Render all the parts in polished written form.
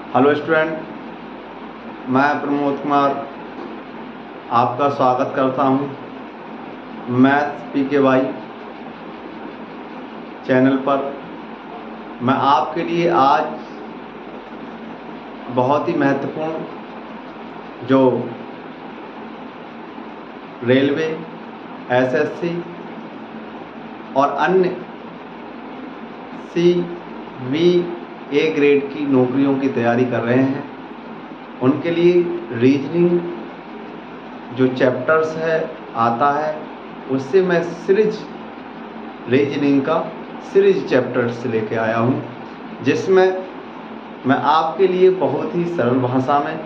Hello student, मैं प्रमोद कुमार आपका स्वागत करता हूं मैथ्स PKY चैनल पर। मैं आपके लिए आज बहुत ही महत्वपूर्ण जो रेलवे, SSC और अन्य CVA ग्रेड की नौकरियों की तैयारी कर रहे हैं, उनके लिए रीजनिंग जो चैप्टर्स आता है उससे मैं रीजनिंग का सीरीज चैप्टर्स लेके आया हूँ, जिसमें मैं आपके लिए बहुत ही सरल भाषा में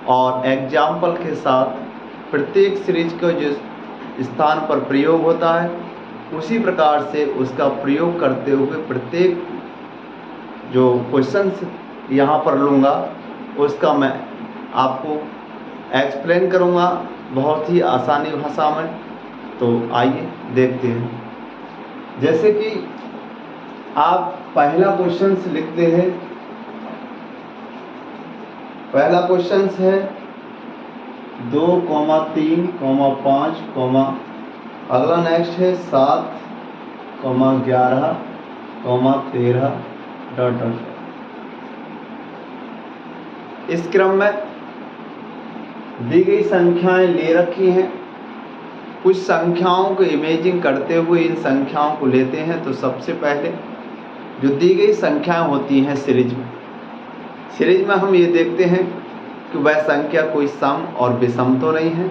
और एग्जाम्पल के साथ प्रत्येक सीरीज का जिस स्थान पर प्रयोग होता है उसी प्रकार से उसका प्रयोग करते हुए प्रत्येक जो क्वेश्चंस यहाँ पर लूँगा उसका मैं आपको एक्सप्लेन करूँगा बहुत ही आसानी भाषा में। तो आइए देखते हैं। जैसे कि आप पहला क्वेश्चंस लिखते हैं, पहला क्वेश्चंस है 2, 3, 5, अगला नेक्स्ट है 7, 11, 13 ... इस क्रम में दी गई संख्याएं ले रखी हैं। कुछ संख्याओं को इमेजिंग करते हुए इन संख्याओं को लेते हैं। तो सबसे पहले जो दी गई संख्याएं होती हैं सीरीज में हम ये देखते हैं कि वह संख्या कोई सम और विषम तो नहीं है।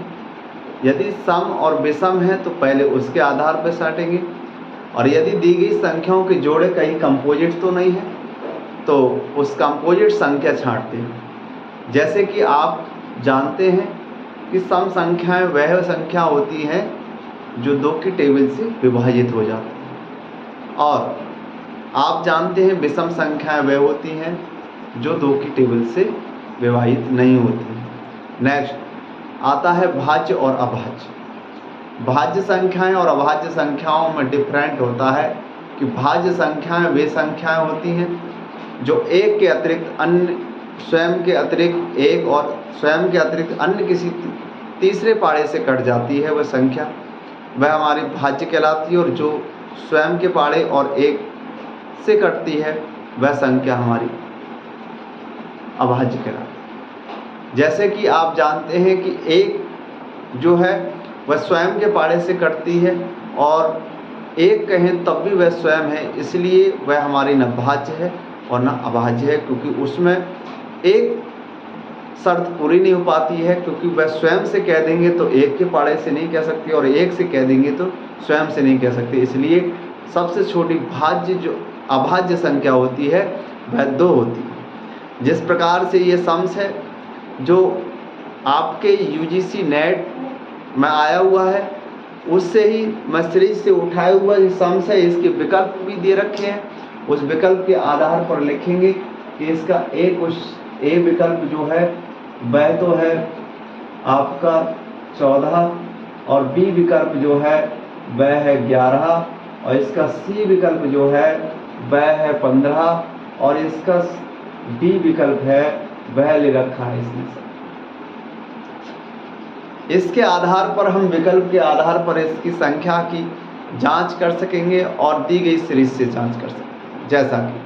यदि सम और विषम है तो पहले उसके आधार पर छांटेंगे, और यदि दी गई संख्याओं के जोड़े कहीं कंपोजिट तो नहीं है तो उस कंपोजिट संख्या छांटते हैं। जैसे कि आप जानते हैं कि सम संख्याएं वह संख्या होती हैं जो 2 की टेबल से विभाजित हो जाती हैं, और आप जानते हैं विषम संख्याएं वह होती हैं जो 2 की टेबल से विभाजित नहीं होती हैं। नेक्स्ट आता है भाज्य और अभाज्य। भाज्य संख्याएं और अभाज्य संख्याओं में डिफरेंट होता है कि भाज्य संख्याएं वे संख्याएं होती हैं जो एक के अतिरिक्त अन्य, स्वयं के अतिरिक्त एक और स्वयं के अतिरिक्त अन्य किसी तीसरे पाड़े से कट जाती है। वह संख्या वह हमारी भाज्य कहलाती है, और जो स्वयं के पाड़े और एक से कटती है वह संख्या हमारी अभाज्य कहलाती है। जैसे कि आप जानते हैं कि एक जो है वह स्वयं के पाड़े से कटती है, और एक कहें तब भी वह स्वयं है, इसलिए वह हमारी न भाज्य है और न अभाज्य है, क्योंकि उसमें एक शर्त पूरी नहीं हो पाती है, क्योंकि वह स्वयं से कह देंगे तो एक के पाड़े से नहीं कह सकती, और एक से कह देंगे तो स्वयं से नहीं कह सकते। इसलिए सबसे छोटी भाज्य जो अभाज्य संख्या होती है वह 2 होती है। जिस प्रकार से ये सम्स है जो आपके UGC नेट में आया हुआ है, उससे ही मैं सीरीज से उठाया हुआ जो सम्स है इसके विकल्प भी दे रखे हैं। उस विकल्प के आधार पर लिखेंगे कि इसका ए विकल्प जो है वह तो है आपका 14, और बी विकल्प जो है वह है 11, और इसका सी विकल्प जो है वह है 15, और इसका डी विकल्प है वह ले रखा है इसमें से। इसके आधार पर हम विकल्प के आधार पर इसकी संख्या की जांच कर सकेंगे और दी गई सीरीज से जांच कर सकेंगे। जैसा कि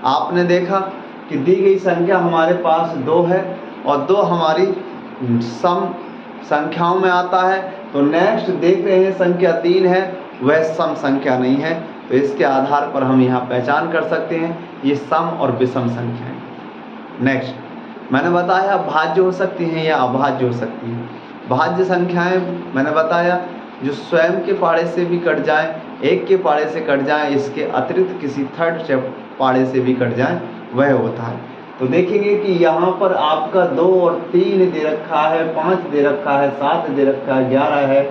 आपने देखा कि दी गई संख्या हमारे पास 2 है, और 2 हमारी सम संख्याओं में आता है। तो नेक्स्ट देख रहे हैं संख्या 3 है, वह सम संख्या नहीं है। तो इसके आधार पर हम यहाँ पहचान कर सकते हैं ये सम और विषम संख्याएं। नेक्स्ट मैंने बताया भाज्य हो सकती हैं या अभाज्य हो सकती हैं। भाज्य संख्याएं मैंने बताया जो स्वयं के पाड़े से भी कट जाएं, एक के पाड़े से कट जाएं, इसके अतिरिक्त किसी थर्ड पाड़े से भी कट जाएं, वह होता है। तो देखेंगे कि यहाँ पर आपका 2 और 3 दे रखा है, 5 दे रखा है, 7 दे रखा है, 11 है,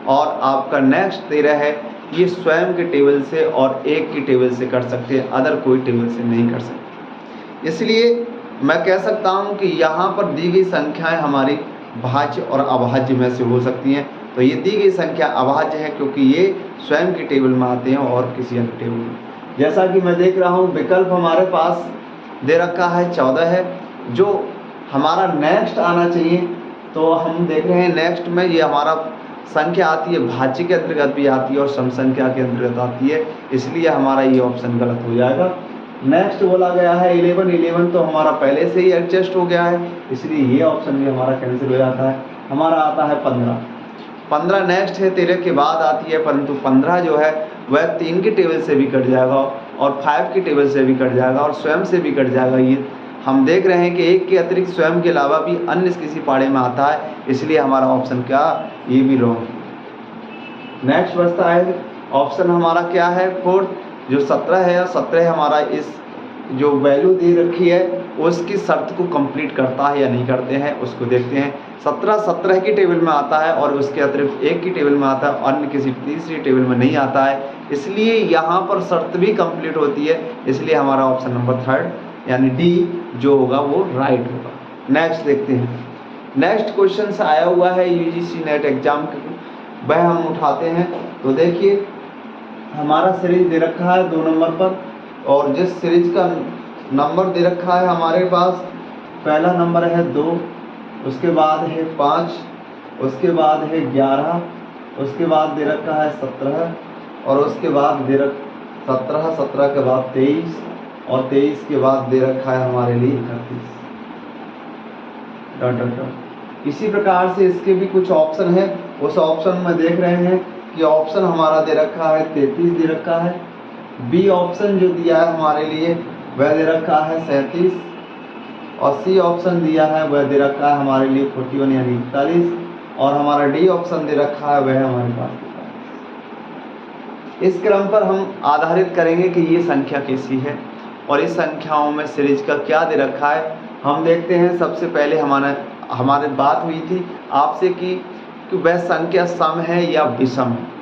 और आपका नेक्स्ट 13 है। ये स्वयं के टेबल से और एक की टेबल से कर सकते हैं, अदर कोई टेबल से नहीं कर सकते। इसलिए मैं कह सकता हूँ कि यहाँ पर दी गई संख्याएं हमारी भाज्य और अभाज्य में से हो सकती हैं। तो ये दी गई संख्या अभाज्य है क्योंकि ये स्वयं के टेबल में आते हैं और किसी अन्य टेबल में। जैसा कि मैं देख रहा हूँ विकल्प हमारे पास दे रखा है 14 है, जो हमारा नेक्स्ट आना चाहिए, तो हम देख रहे हैं नेक्स्ट में ये हमारा संख्या आती है भाज्य के अंतर्गत भी आती है और सम संख्या के अंतर्गत आती है, इसलिए हमारा ये ऑप्शन गलत हो जाएगा। नेक्स्ट बोला गया है 11 तो हमारा पहले से ही एडजस्ट हो गया है, इसलिए ये ऑप्शन भी हमारा कैंसिल हो जाता है। हमारा आता है 15 नेक्स्ट है, 13 के बाद आती है, परंतु 15 जो है वह 3 की टेबल से भी कट जाएगा और 5 की टेबल से भी कट जाएगा और स्वयं से भी कट जाएगा। ये हम देख रहे हैं कि 1 के अतिरिक्त स्वयं के अलावा भी अन्य किसी पाड़े में आता है, इसलिए हमारा ऑप्शन क्या, ये भी रॉन्ग। नेक्स्ट बचता है ऑप्शन हमारा क्या है 4th, जो 17 है, 17 हमारा इस जो वैल्यू दे रखी है उसकी शर्त को कंप्लीट करता है या नहीं करते हैं, उसको देखते हैं। 17 की टेबल में आता है और उसके अतिरिक्त 1 की टेबल में आता है, अन्य किसी तीसरी टेबल में नहीं आता है, इसलिए यहाँ पर शर्त भी कंप्लीट होती है, इसलिए हमारा ऑप्शन नंबर 3 यानी डी जो होगा वो राइट होगा। नेक्स्ट देखते हैं। नेक्स्ट क्वेश्चन से आया हुआ है यूजीसी नेट एग्जाम के, वह हम उठाते हैं। तो देखिए हमारा सीरीज दे रखा है 2 नंबर पर, और जिस सीरीज का नंबर दे रखा है हमारे पास, पहला नंबर है 2, उसके बाद है 5, उसके बाद है 11, उसके बाद दे रखा है 17 और उसके बाद दे रखा 17 के बाद 23 और 23 के बाद दे रखा है हमारे लिए 31। इसी प्रकार से इसके भी कुछ ऑप्शन है, उस ऑप्शन में देख रहे हैं कि ऑप्शन हमारा दे रखा है 33 दे रखा है। बी ऑप्शन जो दिया है हमारे लिए वह दे रखा है 37 और सी ऑप्शन दिया है वह दे रखा है हमारे लिए 41 यानी 41 और हमारा डी ऑप्शन दे रखा है वह हमारे पास 41। इस क्रम पर हम आधारित करेंगे कि ये संख्या कैसी है और इस संख्याओं में सीरीज का क्या दे रखा है। हम देखते हैं सबसे पहले हमारे बात हुई थी आपसे कि वह संख्या सम है या विषम है।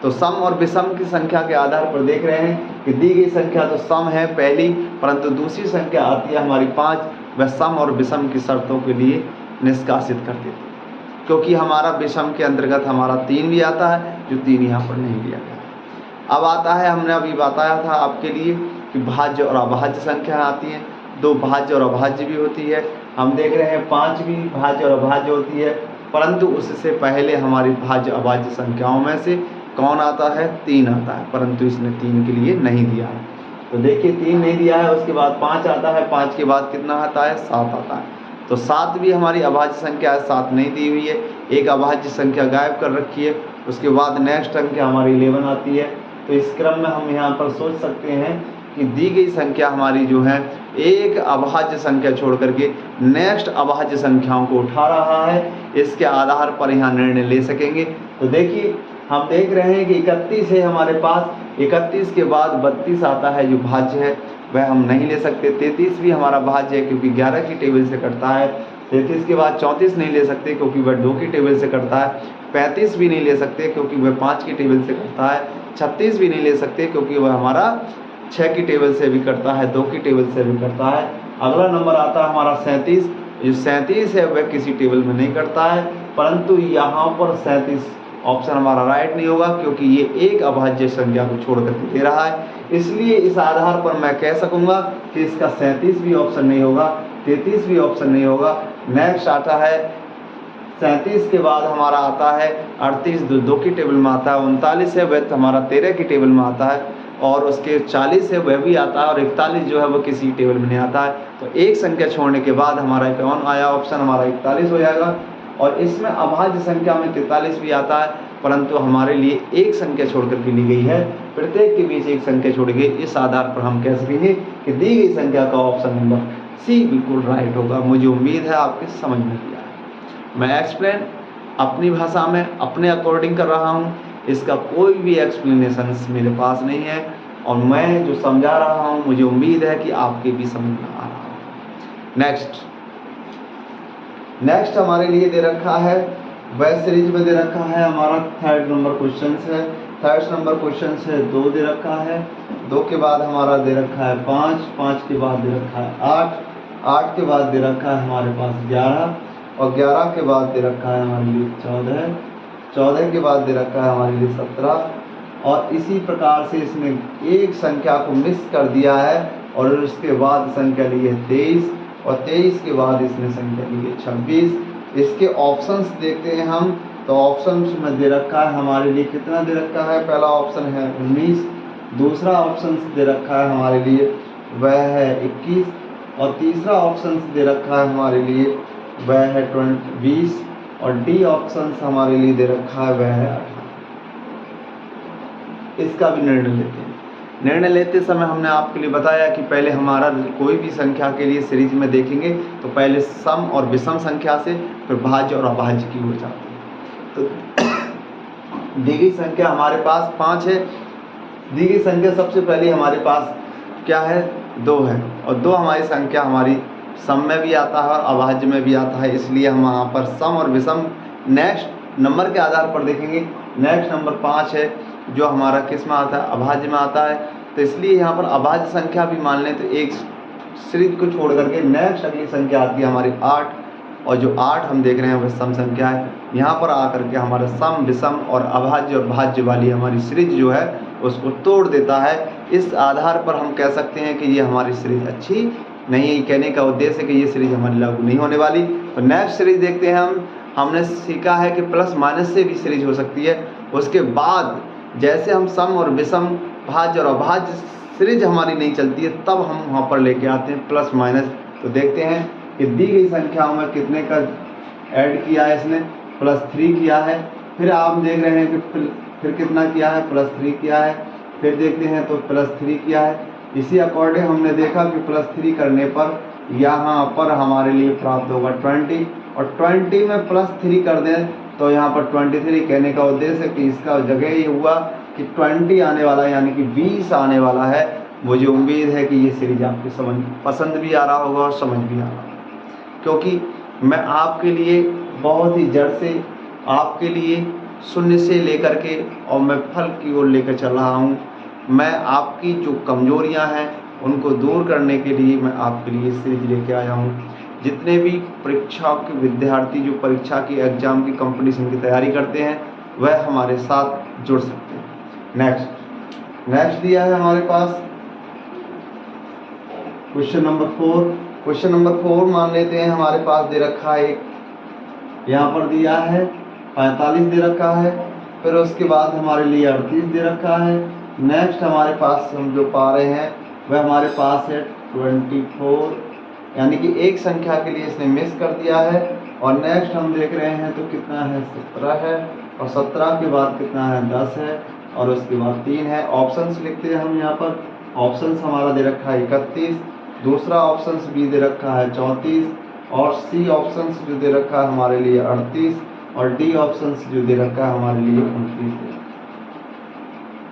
तो सम और विषम की संख्या के आधार पर देख रहे हैं कि दी गई संख्या तो सम है पहली, परंतु दूसरी संख्या आती है हमारी 5, वह सम और विषम की शर्तों के लिए निष्कासित कर देती है, क्योंकि हमारा विषम के अंतर्गत हमारा 3 भी आता है जो 3 यहाँ पर नहीं दिया गया। अब आता है, हमने अभी बताया था आपके लिए कि भाज्य और अभाज्य संख्या आती हैं, 2 भाज्य और अभाज्य भी होती है। हम देख रहे हैं 5 भी भाज्य और अभाज्य होती है, परंतु उससे पहले हमारी भाज्य अभाज्य संख्याओं में से कौन आता है, 3 आता है, परंतु इसने 3 के लिए नहीं दिया है। तो देखिए 3 नहीं दिया है, उसके बाद 5 आता है, 5 के बाद कितना आता है, 7 आता है। तो 7 भी हमारी अभाज्य संख्या है, 7 नहीं दी हुई है, एक अभाज्य संख्या गायब कर रखी है। उसके बाद नेक्स्ट संख्या हमारी 11 आती है। तो इस क्रम में हम यहाँ पर सोच सकते हैं कि दी गई संख्या हमारी जो है एक अभाज्य संख्या छोड़ करके नेक्स्ट अभाज्य संख्याओं को उठा रहा है, इसके आधार पर यहाँ निर्णय ले सकेंगे। तो देखिए हम देख रहे हैं कि 31 है हमारे पास, 31 के बाद 32 आता है जो भाज्य है, वह हम नहीं ले सकते। 33 भी हमारा भाज्य है क्योंकि 11 की टेबल से कटता है। 33 के बाद 34 नहीं ले सकते क्योंकि वह 2 की टेबल से कटता है। 35 भी नहीं ले सकते क्योंकि वह 5 की टेबल से कटता है। 36 भी नहीं ले सकते क्योंकि वह हमारा 6 की टेबल से भी कटता है, 2 की टेबल से भी कटता है। अगला नंबर आता है हमारा 37, जो 37 है वह किसी टेबल में नहीं कटता है, परंतु यहाँ पर 37 ऑप्शन हमारा राइट नहीं होगा क्योंकि ये एक अभाज्य संख्या को छोड़ करके दे रहा है। इसलिए इस आधार पर मैं कह सकूंगा कि इसका 37 भी ऑप्शन नहीं होगा, 33 भी ऑप्शन नहीं होगा। नेक्स्ट आता है 37 के बाद हमारा आता है 38, 2 की टेबल में आता है। 39 है वह हमारा 13 की टेबल में आता है और उसके 40 है वह भी आता है और 41 जो है वह किसी टेबल में नहीं आता है। तो एक संख्या छोड़ने के बाद हमारा कौन आया ऑप्शन, हमारा 41 हो जाएगा। और इसमें अभाज्य संख्या में 43 भी आता है, परंतु हमारे लिए एक संख्या छोड़ करके ली गई है, प्रत्येक के बीच एक संख्या छोड़ गई। इस आधार पर हम कह सकेंगे कि दी गई संख्या का ऑप्शन नंबर सी बिल्कुल राइट होगा। मुझे उम्मीद है आपके समझ में आया है। मैं एक्सप्लेन अपनी भाषा में अपने अकॉर्डिंग कर रहा हूँ, इसका कोई भी एक्सप्लेनेशन मेरे पास नहीं है और मैं जो समझा रहा हूँ मुझे उम्मीद है कि आपके भी समझ में आ रहा है। नेक्स्ट हमारे लिए दे रखा है वह सीरीज में दे रखा है हमारा 3rd नंबर क्वेश्चन है। 3rd नंबर क्वेश्चन से 2 दे रखा है, 2 के बाद हमारा दे रखा है 5, 5 के बाद दे रखा है 8, 8 के बाद दे रखा है हमारे पास 11 और 11 के बाद दे रखा है हमारे लिए 14, 14 के बाद दे रखा है हमारे लिए 17 और इसी प्रकार से इसने एक संख्या को मिस कर दिया है और उसके बाद संख्या ली है 23 और 23 के बाद इसने संख्या ली है 26। इसके ऑप्शंस देखते हैं हम, तो ऑप्शंस में दे रखा है हमारे लिए कितना दे रखा है। पहला ऑप्शन है 19, दूसरा ऑप्शन दे रखा है हमारे लिए वह है 21, और तीसरा ऑप्शन दे रखा है हमारे लिए वह है 20, और डी ऑप्शन हमारे लिए दे रखा है वह है 18। इसका भी निर्णय लेते हैं। निर्णय लेते समय हमने आपके लिए बताया कि पहले हमारा कोई भी संख्या के लिए सीरीज में देखेंगे तो पहले सम और विषम संख्या से, फिर भाज्य और अभाज्य की हो जाती है। तो दी गई संख्या हमारे पास 5 है। दी गई संख्या सबसे पहले हमारे पास क्या है, 2 है, और 2 हमारी संख्या हमारी सम में भी आता है और अभाज्य में भी आता है, इसलिए हम वहाँ पर सम और विषम नेक्स्ट नंबर के आधार पर देखेंगे। नेक्स्ट नंबर 5 है जो हमारा किस में आता है, अभाज्य में आता है, तो इसलिए यहाँ पर अभाज्य संख्या भी मान लें तो एक सीरीज को छोड़ करके नेक्स्ट अगली संख्या आती है हमारी 8, और जो 8 हम देख रहे हैं वह सम संख्या है। यहाँ पर आकर के हमारा सम विषम और अभाज्य और भाज्य वाली हमारी सीरीज जो है उसको तोड़ देता है। इस आधार पर हम कह सकते हैं कि ये हमारी सीरीज अच्छी नहीं है। कहने का उद्देश्य है कि ये सीरीज हमारी लागू नहीं होने वाली। तो नेक्स्ट सीरीज देखते हैं हम। हमने सीखा है कि प्लस माइनस से भी सीरीज हो सकती है। उसके बाद जैसे हम सम और विषम भाज्य और अभाज्य सीरीज हमारी नहीं चलती है, तब हम वहाँ पर लेके आते हैं प्लस माइनस। तो देखते हैं कि दी गई संख्याओं में कितने का ऐड किया है इसने, +3 किया है। फिर आप देख रहे हैं कि फिर कितना किया है, +3 किया है। फिर देखते हैं तो +3 किया है। इसी अकॉर्डिंग हमने देखा कि +3 करने पर यहाँ पर हमारे लिए प्राप्त होगा 20, और 20 में +3 कर दें तो यहाँ पर 23। कहने का उद्देश्य है कि इसका जगह ये हुआ कि 20 आने वाला है, यानी कि 20 आने वाला है। मुझे उम्मीद है कि ये सीरीज आपको समझ पसंद भी आ रहा होगा और समझ भी आ रहा होगा, क्योंकि मैं आपके लिए बहुत ही जड़ से, आपके लिए शून्य से लेकर के और मैं फल की ओर लेकर चल रहा हूँ। मैं आपकी जो कमजोरियाँ हैं उनको दूर करने के लिए मैं आपके लिए सीरीज लेके आया हूँ। जितने भी परीक्षा के विद्यार्थी जो परीक्षा की एग्जाम की कंपटीशन की तैयारी करते हैं वह हमारे साथ जुड़ सकते हैं। नेक्स्ट दिया है हमारे पास क्वेश्चन नंबर 4। क्वेश्चन नंबर 4 मान लेते हैं हमारे पास दे रखा है, यहाँ पर दिया है 45 दे रखा है। फिर उसके बाद हमारे लिए 38 दे रखा है। नेक्स्ट हमारे पास हम जो पा रहे हैं वह हमारे पास है 24, यानी कि एक संख्या के लिए इसने मिस कर दिया है। और नेक्स्ट हम देख रहे हैं तो कितना है, 17 है, और 17 के बाद कितना है, 10 है, और उसके बाद 3 है। ऑप्शंस लिखते हैं हम यहाँ पर। ऑप्शंस हमारा दे रखा है 31, दूसरा ऑप्शंस बी दे रखा है 34, और सी ऑप्शंस जो दे रखा है हमारे लिए 38, और डी ऑप्शंस जो दे रखा है हमारे लिए 29।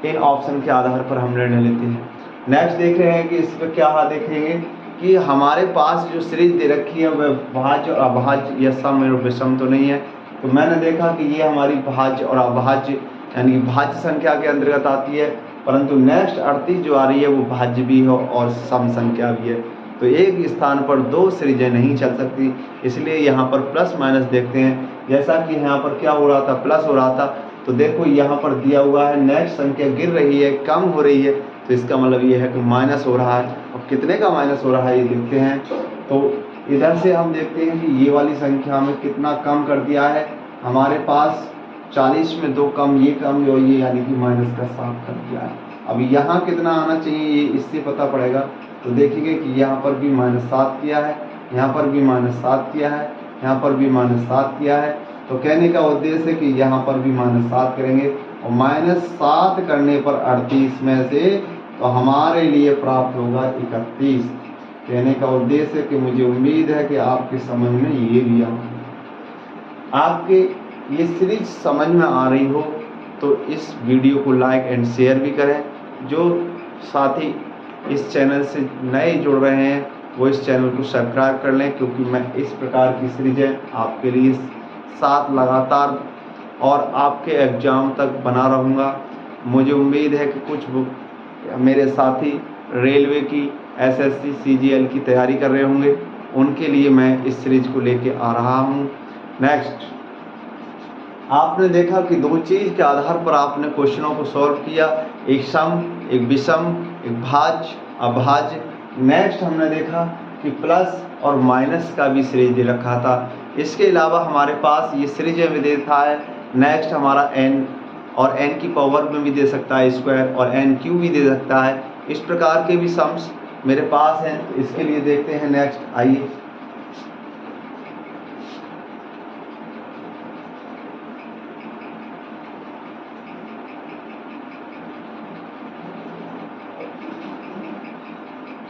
इन ऑप्शन के आधार पर हम निर्णय लेते हैं। नेक्स्ट देख रहे हैं कि इस पर क्या देखेंगे कि हमारे पास जो सीरीज दे रखी है वह भाज्य और अभाज्य या सम और विषम तो नहीं है। तो मैंने देखा कि ये हमारी भाज्य और अभाज्य यानी कि भाज्य संख्या के अंतर्गत आती है, परंतु नेक्स्ट 38 जो आ रही है वो भाज्य भी हो और सम संख्या भी है। तो एक स्थान पर 2 सीरीजें नहीं चल सकती, इसलिए यहाँ पर प्लस माइनस देखते हैं। जैसा कि यहाँ पर क्या हो रहा था, प्लस हो रहा था, तो देखो यहाँ पर दिया हुआ है नेक्स्ट संख्या गिर रही है, कम हो रही है, तो इसका मतलब ये है कि माइनस हो रहा है। और कितने का माइनस हो रहा है ये देखते हैं। तो इधर से हम देखते हैं कि ये वाली संख्या में कितना कम कर दिया है। हमारे पास 40 में 2 कम, ये कम जो ये यानी कि माइनस का 7 कर दिया है। अब यहाँ कितना आना चाहिए ये इससे पता पड़ेगा। तो देखेंगे कि यहाँ पर भी -7 किया है, यहाँ पर भी -7 किया है, यहाँ पर भी -7 किया है। तो कहने का उद्देश्य है कि यहाँ पर भी -7 करेंगे, और -7 करने पर 38 में से तो हमारे लिए प्राप्त होगा 31। कहने का उद्देश्य है कि मुझे उम्मीद है कि आपके समझ में ये भी आपके ये सीरीज समझ में आ रही हो तो इस वीडियो को लाइक एंड शेयर भी करें। जो साथी इस चैनल से नए जुड़ रहे हैं वो इस चैनल को सब्सक्राइब कर लें, क्योंकि मैं इस प्रकार की सीरीजें आपके लिए साथ लगातार और आपके एग्ज़ाम तक बना रहूँगा। मुझे उम्मीद है कि कुछ मेरे साथी रेलवे की SSC CGL की तैयारी कर रहे होंगे, उनके लिए मैं इस सीरीज को लेके आ रहा हूँ। नेक्स्ट आपने देखा कि 2 चीज़ के आधार पर आपने क्वेश्चनों को सॉल्व किया, एक सम, एक विषम, एक भाज्य, अभाज्य। नेक्स्ट हमने देखा कि प्लस और माइनस का भी सीरीज दे रखा था। इसके अलावा हमारे पास ये सीरीज में दे रखा है। नेक्स्ट हमारा n, और n की पावर में भी दे सकता है स्क्वायर, और n क्यूब भी दे सकता है। इस प्रकार के भी सम्स मेरे पास हैं। तो इसके लिए देखते हैं नेक्स्ट, आइए।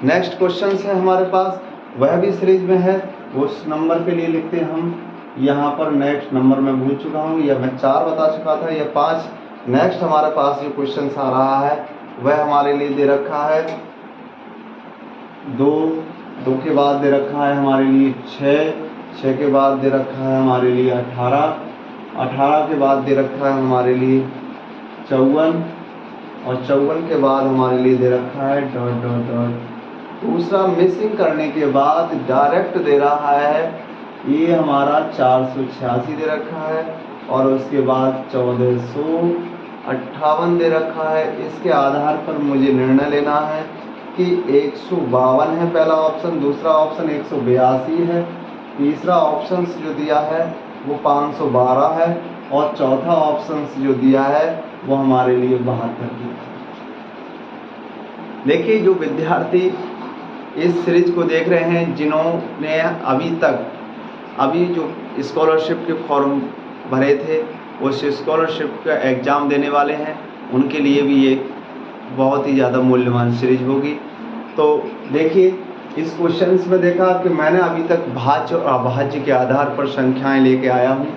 नेक्स्ट क्वेश्चन है हमारे पास, वह भी सीरीज में है। उस नंबर के लिए लिखते हैं हम यहाँ पर। नेक्स्ट नंबर मैं भूल चुका हूँ, या मैं 4 बता चुका था, या 5। नेक्स्ट हमारे पास जो क्वेश्चन आ रहा है वह हमारे लिए दे रखा है 2, 2 के बाद दे रखा है हमारे लिए 6, 6 के बाद दे रखा है हमारे लिए 18, 18 के बाद दे रखा है हमारे लिए 54, और 54 के बाद हमारे लिए दे रखा है डॉट डॉट डॉट। दूसरा मिसिंग करने के बाद डायरेक्ट दे रहा है, ये हमारा 486 दे रखा है, और उसके बाद 1458 दे रखा है। इसके आधार पर मुझे निर्णय लेना है कि 152 है पहला ऑप्शन, दूसरा ऑप्शन 182 है, तीसरा ऑप्शन जो दिया है वो 512 है, और चौथा ऑप्शन जो दिया है वो हमारे लिए 72 दिया है। देखिए, जो विद्यार्थी इस सीरीज को देख रहे हैं, जिन्होंने अभी जो स्कॉलरशिप के फॉर्म भरे थे, उस स्कॉलरशिप का एग्ज़ाम देने वाले हैं, उनके लिए भी ये बहुत ही ज़्यादा मूल्यवान सीरीज होगी। तो देखिए, इस क्वेश्चन में देखा कि मैंने अभी तक भाज्य और अभाज्य के आधार पर संख्याएं लेके आया हूँ।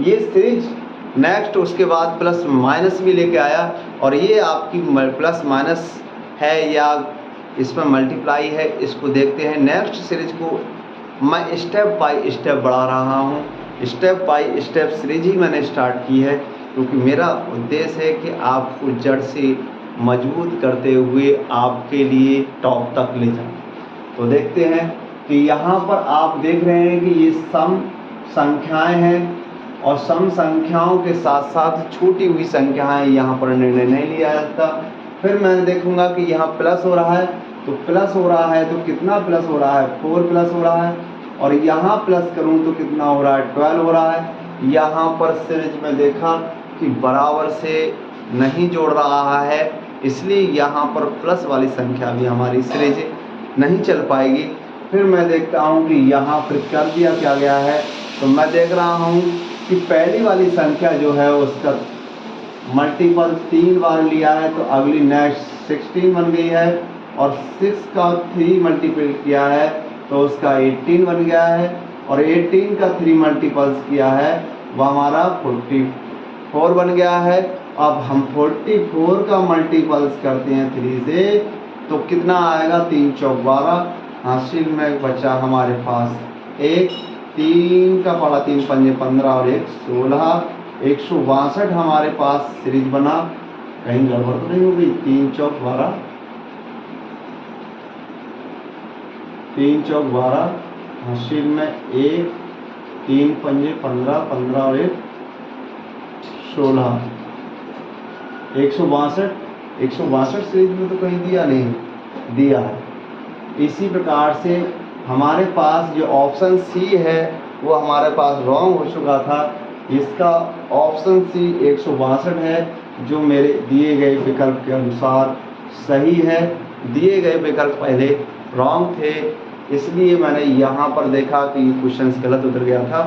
ये सीरीज नेक्स्ट उसके बाद प्लस माइनस भी लेके आया, और ये आपकी प्लस माइनस है या इसमें मल्टीप्लाई है, इसको देखते हैं। नेक्स्ट सीरीज को मैं स्टेप बाय स्टेप बढ़ा रहा हूँ। स्टेप बाय स्टेप सीरीज ही मैंने स्टार्ट की है, क्योंकि मेरा उद्देश्य है कि आपको जड़ से मजबूत करते हुए आपके लिए टॉप तक ले जाऊँ। तो देखते हैं कि यहाँ पर आप देख रहे हैं कि ये सम संख्याएं हैं, और सम संख्याओं के साथ साथ छूटी हुई संख्याएं यहाँ पर निर्णय नहीं लिया जाता। फिर मैं देखूंगा कि यहाँ प्लस हो रहा है, तो प्लस हो रहा है तो कितना प्लस हो रहा है, 4 प्लस हो रहा है, और यहाँ प्लस करूँ तो कितना हो रहा है, 12 हो रहा है। यहाँ पर सीरीज में देखा कि बराबर से नहीं जोड़ रहा है, इसलिए यहाँ पर प्लस वाली संख्या भी हमारी सीरीज नहीं चल पाएगी। फिर मैं देखता हूँ कि यहाँ फिर कर दिया क्या गया है, तो मैं देख रहा हूँ कि पहली वाली संख्या जो है उसका मल्टीपल 3 बार लिया है, तो अगली नेक्स्ट 16 बन गई है, और 6 का 3 मल्टीपल किया है तो उसका 18 बन गया है, और 18 का 3 मल्टीपल्स किया है वह हमारा 44 बन गया है। अब हम 44 का मल्टीपल्स करते हैं 3 से, तो कितना आएगा, 3 चौक 12, हासिल में बचा हमारे पास 1, 3 का पड़ा 3 पंजे 15 और 1 16, 162 हमारे पास सीरीज बना। कहीं गड़बड़ तो नहीं हो गई, 3 चौक 12, 3 चौक 12, हासिल में 1, 3 पंजे 15, 15 और 1 16, 162 सीरीज में तो कहीं दिया नहीं, दिया है। इसी प्रकार से हमारे पास जो ऑप्शन सी है वो हमारे पास रॉन्ग हो चुका था। इसका ऑप्शन सी 162 है, जो मेरे दिए गए विकल्प के अनुसार सही है। दिए गए विकल्प पहले रॉन्ग थे, इसलिए मैंने यहाँ पर देखा कि क्वेश्चन गलत उतर गया था।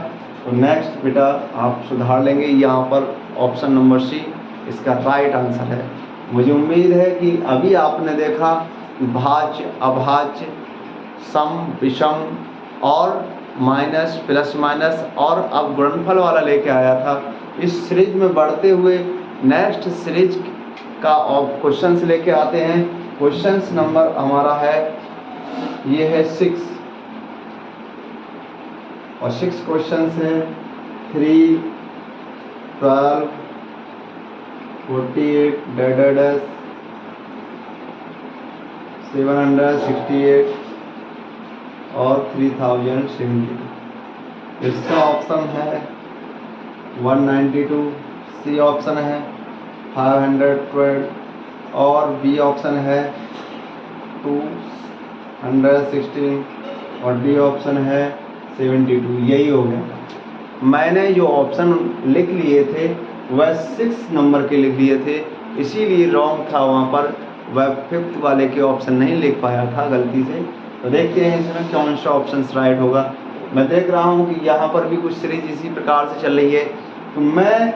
तो नेक्स्ट बेटा आप सुधार लेंगे। यहाँ पर ऑप्शन नंबर सी इसका राइट आंसर है। मुझे उम्मीद है कि अभी आपने देखा भाज्य, अभाज्य, सम, विषम और माइनस, प्लस माइनस, और अब गुणनफल वाला लेके आया था। इस सीरीज में बढ़ते हुए नेक्स्ट सीरीज का क्वेश्चंस लेके आते हैं। क्वेश्चंस नंबर हमारा है, ये है 6, और 6 क्वेश्चंस है 3, 12, 48, 768 और 3070। इसका ऑप्शन है 192, सी ऑप्शन है 512, और बी ऑप्शन है 216, और डी ऑप्शन है 72, यही हो गया। मैंने जो ऑप्शन लिख लिए थे वह 6 नंबर के लिख लिए थे, इसीलिए रॉन्ग था वहाँ पर, वह 5th वाले के ऑप्शन नहीं लिख पाया था गलती से। तो देखते हैं इसमें कौन सा ऑप्शन राइट होगा। मैं देख रहा हूँ कि यहाँ पर भी कुछ सीरीज इसी प्रकार से चल रही है, तो मैं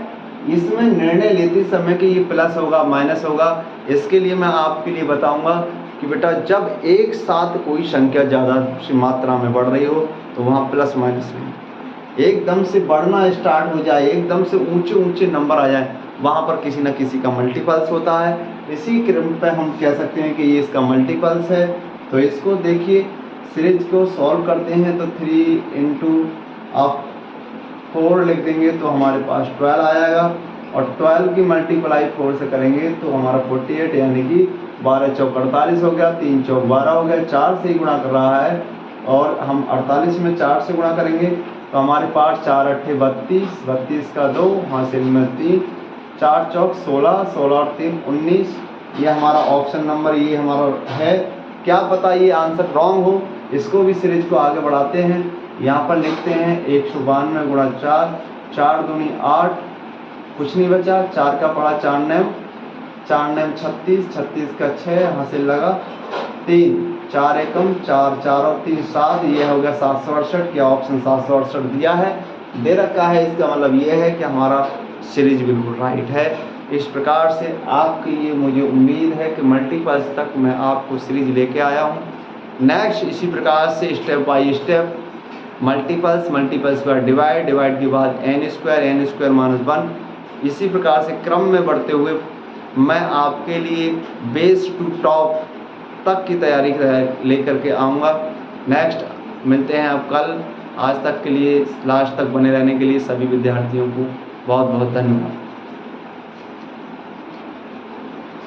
इसमें निर्णय लेते समय कि ये प्लस होगा माइनस होगा, इसके लिए मैं आपके लिए बताऊंगा कि बेटा जब एक साथ कोई संख्या ज़्यादा मात्रा में बढ़ रही हो तो वहाँ प्लस माइनस नहीं। एकदम से बढ़ना स्टार्ट हो जाए, एकदम से ऊंचे ऊंचे नंबर आ जाए, वहाँ पर किसी न किसी का मल्टीपल्स होता है। इसी क्रम पर हम कह सकते हैं कि ये इसका मल्टीपल्स है। तो इसको देखिए, सीरीज को सॉल्व करते हैं तो 3 इंटू आप 4 लिख देंगे तो हमारे पास 12 आ जाएगा, और 12 की मल्टीप्लाई 4 से करेंगे तो हमारा 48, यानी कि 12 चौक 48 हो गया, 3 चौक 12 हो गया, 4 से ही गुणा कर रहा है, और हम 48 में 4 से गुणा करेंगे तो हमारे पास 4 अट्ठे 32, 32 का 2 हासिल में 3, 4 चौक 16, 16 और 3 19। ये हमारा ऑप्शन नंबर ये हमारा है। क्या पता ये आंसर रॉन्ग हो, इसको भी सीरीज को आगे बढ़ाते हैं। यहाँ पर लिखते हैं 192 गुणा 4, 4 दूनी 8, कुछ नहीं बचा, 4 का पड़ा 4 नैम 36, 36 का 6 हासिल लगा 3, 4 एकम 4, 4 और 3 7, ये हो गया 768। क्या ऑप्शन 768 दिया है, दे रखा है, इसका मतलब ये है कि हमारा सीरीज बिल्कुल राइट है। इस प्रकार से आपके लिए मुझे उम्मीद है कि मल्टीपल्स तक मैं आपको सीरीज लेके आया हूँ। नेक्स्ट इसी प्रकार से स्टेप बाय स्टेप मल्टीपल्स का डिवाइड के बाद n स्क्वायर -1, इसी प्रकार से क्रम में बढ़ते हुए मैं आपके लिए बेस टू टॉप तक की तैयारी लेकर के आऊँगा। नेक्स्ट मिलते हैं अब कल। आज तक के लिए लास्ट तक बने रहने के लिए सभी विद्यार्थियों को बहुत बहुत धन्यवाद।